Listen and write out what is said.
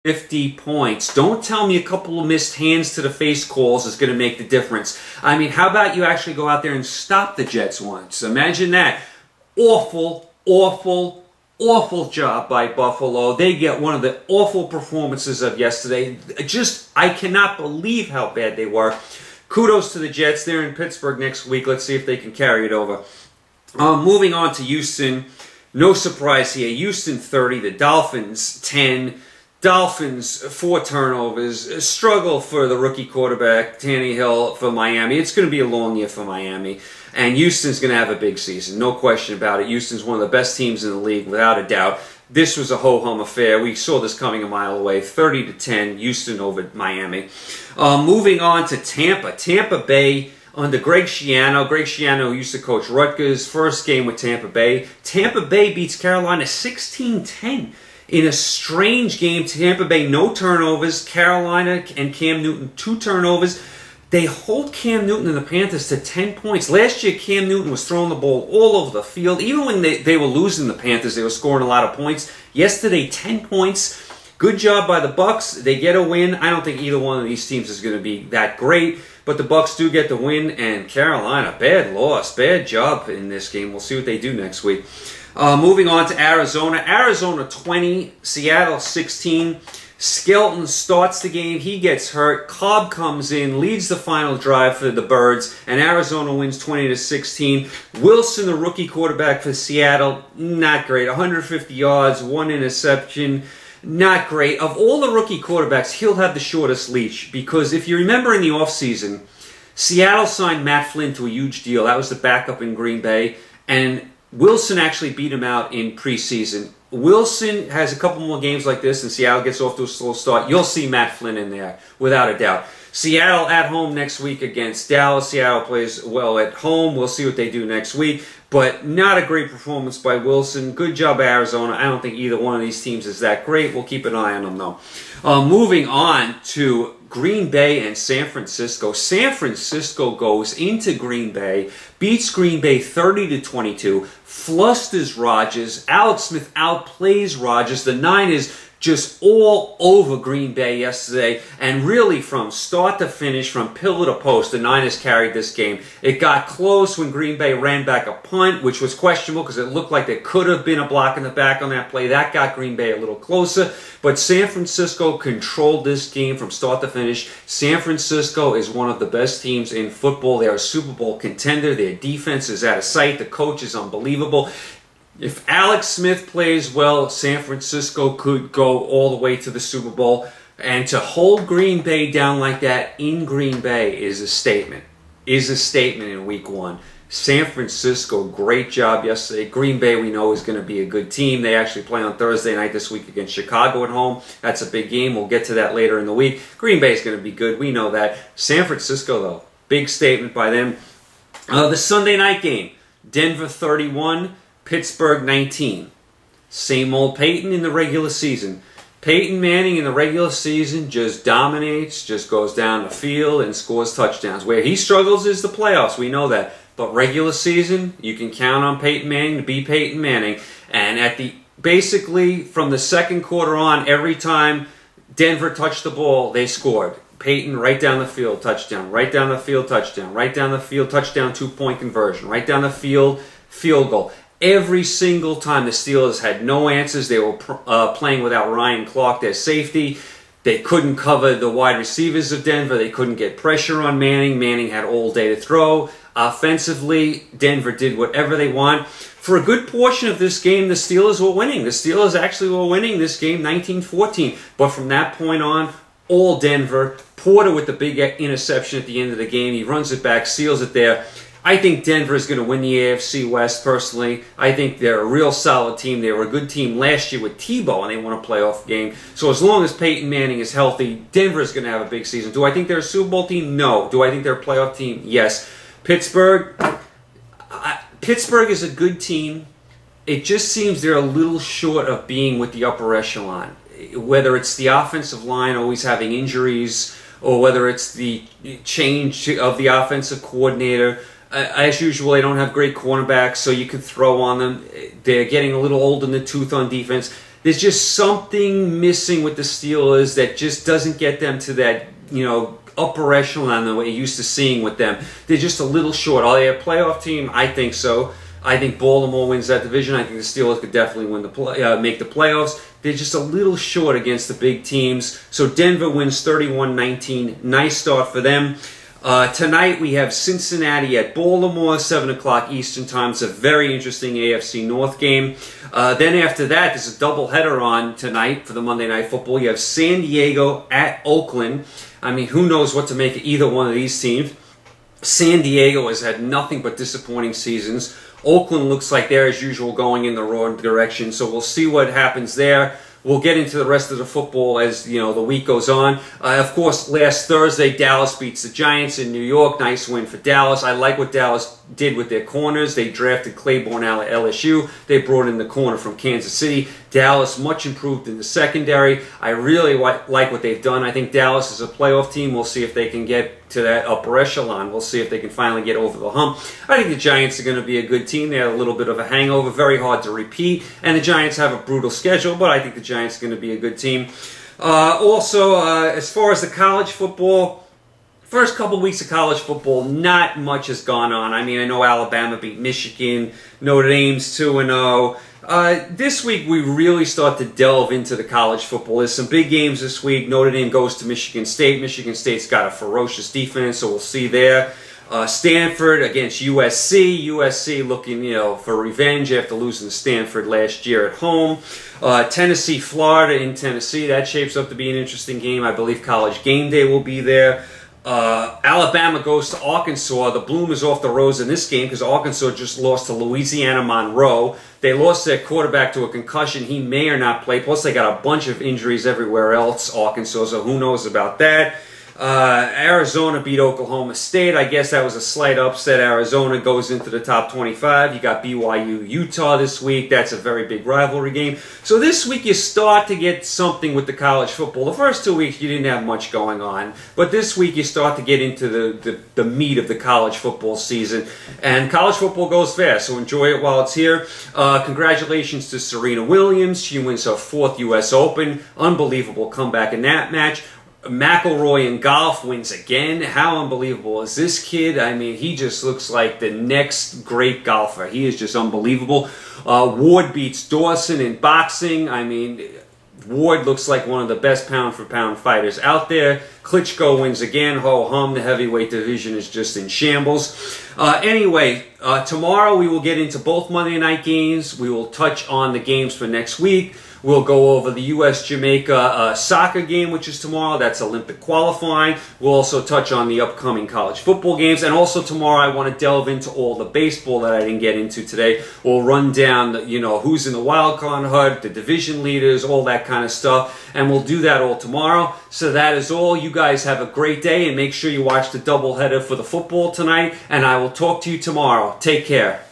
50 points. Don't tell me a couple of missed hands to the face calls is going to make the difference. I mean, how about you actually go out there and stop the Jets once? Imagine that. Awful, awful, awful job by Buffalo. They get one of the awful performances of yesterday. I cannot believe how bad they were. Kudos to the Jets. They're in Pittsburgh next week. Let's see if they can carry it over. Moving on to Houston. No surprise here. Houston 30, the Dolphins 10. Dolphins, 4 turnovers. Struggle for the rookie quarterback, Tannehill, for Miami. It's going to be a long year for Miami. And Houston's going to have a big season. No question about it. Houston's one of the best teams in the league, without a doubt. This was a ho-hum affair. We saw this coming a mile away. 30-10, Houston over Miami. Moving on to Tampa. Tampa Bay under Greg Schiano. Greg Schiano used to coach Rutgers. First game with Tampa Bay. Tampa Bay beats Carolina 16-10. In a strange game, Tampa Bay, no turnovers. Carolina and Cam Newton, 2 turnovers. They hold Cam Newton and the Panthers to 10 points. Last year, Cam Newton was throwing the ball all over the field. Even when they were losing the Panthers, they were scoring a lot of points. Yesterday, 10 points. Good job by the Bucks. They get a win. I don't think either one of these teams is going to be that great, but the Bucks do get the win. And Carolina, bad loss, bad job in this game. We'll see what they do next week. Moving on to Arizona. Arizona 20, Seattle 16. Skelton starts the game. He gets hurt. Cobb comes in, leads the final drive for the Birds, and Arizona wins 20-16. Wilson, the rookie quarterback for Seattle, not great. 150 yards, 1 interception. Not great. Of all the rookie quarterbacks, he'll have the shortest leash, because if you remember in the offseason, Seattle signed Matt Flynn to a huge deal. That was the backup in Green Bay, and Wilson actually beat him out in preseason. Wilson has a couple more games like this and Seattle gets off to a slow start. You'll see Matt Flynn in there, without a doubt. Seattle at home next week against Dallas. Seattle plays well at home. We'll see what they do next week. But not a great performance by Wilson. Good job, Arizona. I don't think either one of these teams is that great. We'll keep an eye on them, though. Moving on to Green Bay and San Francisco. San Francisco goes into Green Bay, beats Green Bay 30-22, flusters Rodgers. Alex Smith outplays Rodgers. The Niners just all over Green Bay yesterday, and really from start to finish, from pillar to post, the Niners carried this game. It got close when Green Bay ran back a punt, which was questionable because it looked like there could have been a block in the back on that play. That got Green Bay a little closer, but San Francisco controlled this game from start to finish. San Francisco is one of the best teams in football. They're a Super Bowl contender. Their defense is out of sight. The coach is unbelievable. If Alex Smith plays well, San Francisco could go all the way to the Super Bowl. And to hold Green Bay down like that in Green Bay is a statement. Is a statement in Week 1. San Francisco, great job yesterday. Green Bay, we know, is going to be a good team. They actually play on Thursday night this week against Chicago at home. That's a big game. We'll get to that later in the week. Green Bay is going to be good. We know that. San Francisco, though, big statement by them. The Sunday night game, Denver 31. Pittsburgh 19. Same old Peyton in the regular season. Peyton Manning in the regular season just dominates, just goes down the field and scores touchdowns. Where he struggles is the playoffs. We know that. But regular season, you can count on Peyton Manning to be Peyton Manning. And basically from the second quarter on, every time Denver touched the ball, they scored. Peyton right down the field, touchdown. Right down the field, touchdown. Right down the field, touchdown, 2-point conversion. Right down the field, field goal. Every single time the Steelers had no answers. They were playing without Ryan Clark, their safety. They couldn't cover the wide receivers of Denver. They couldn't get pressure on Manning. Manning had all day to throw. Offensively, Denver did whatever they want. For a good portion of this game, the Steelers were winning. The Steelers actually were winning this game 19-14. But from that point on, all Denver. Porter with the big interception at the end of the game. He runs it back, seals it there. I think Denver is going to win the AFC West, personally. I think they're a real solid team. They were a good team last year with Tebow, and they won a playoff game. So as long as Peyton Manning is healthy, Denver is going to have a big season. Do I think they're a Super Bowl team? No. Do I think they're a playoff team? Yes. Pittsburgh is a good team. It just seems they're a little short of being with the upper echelon. Whether it's the offensive line always having injuries, or whether it's the change of the offensive coordinator. As usual, they don't have great cornerbacks, so you can throw on them. They're getting a little old in the tooth on defense. There's just something missing with the Steelers that just doesn't get them to that, upper echelon the way you're used to seeing with them. They're just a little short. Are they a playoff team? I think so. I think Baltimore wins that division. I think the Steelers could definitely make the playoffs. They're just a little short against the big teams. So Denver wins 31-19. Nice start for them. Tonight we have Cincinnati at Baltimore, 7 o'clock Eastern Time. It's a very interesting AFC North game. Then after that, there's a doubleheader on tonight for the Monday Night Football. You have San Diego at Oakland. I mean, who knows what to make of either one of these teams. San Diego has had nothing but disappointing seasons. Oakland looks like they're, as usual, going in the wrong direction. So we'll see what happens there. We'll get into the rest of the football as the week goes on. Of course, last Thursday, Dallas beats the Giants in New York. Nice win for Dallas. I like what Dallas did with their corners. They drafted Claiborne out of LSU. They brought in the corner from Kansas City. Dallas much improved in the secondary. I really like what they've done. I think Dallas is a playoff team. We'll see if they can get to that upper echelon. We'll see if they can finally get over the hump. I think the Giants are going to be a good team. They had a little bit of a hangover, very hard to repeat. And the Giants have a brutal schedule, but I think the Giants are going to be a good team. Also, as far as the college football, first couple weeks of college football, not much has gone on. I mean, I know Alabama beat Michigan, Notre Dame's 2-0. This week we really start to delve into the college football. There's some big games this week. Notre Dame goes to Michigan State. Michigan State's got a ferocious defense, so we'll see there. Stanford against USC. USC looking, for revenge after losing to Stanford last year at home. Tennessee, Florida in Tennessee. That shapes up to be an interesting game. I believe College Game Day will be there. Alabama goes to Arkansas. The bloom is off the rose in this game because Arkansas just lost to Louisiana Monroe. They lost their quarterback to a concussion. He may or not play. Plus, they got a bunch of injuries everywhere else, Arkansas, so who knows about that. Arizona beat Oklahoma State. I guess that was a slight upset. Arizona goes into the top 25. You got BYU, Utah this week. That's a very big rivalry game. So this week you start to get something with the college football. The first 2 weeks you didn't have much going on. But this week you start to get into the meat of the college football season. And college football goes fast, so enjoy it while it's here. Congratulations to Serena Williams. She wins her 4th U.S. Open. Unbelievable comeback in that match. McIlroy in golf wins again. How unbelievable is this kid? I mean, he just looks like the next great golfer. He is just unbelievable. Ward beats Dawson in boxing. I mean, Ward looks like one of the best pound-for-pound fighters out there. Klitschko wins again. Ho-hum, the heavyweight division is just in shambles. Anyway, tomorrow we will get into both Monday night games. We will touch on the games for next week. We'll go over the U.S.-Jamaica soccer game, which is tomorrow. That's Olympic qualifying. We'll also touch on the upcoming college football games. And also tomorrow I want to delve into all the baseball that I didn't get into today. We'll run down, who's in the wild card hunt, the division leaders, all that kind of stuff. And we'll do that all tomorrow. So that is all. You guys have a great day, and make sure you watch the doubleheader for the football tonight. And I will talk to you tomorrow. Take care.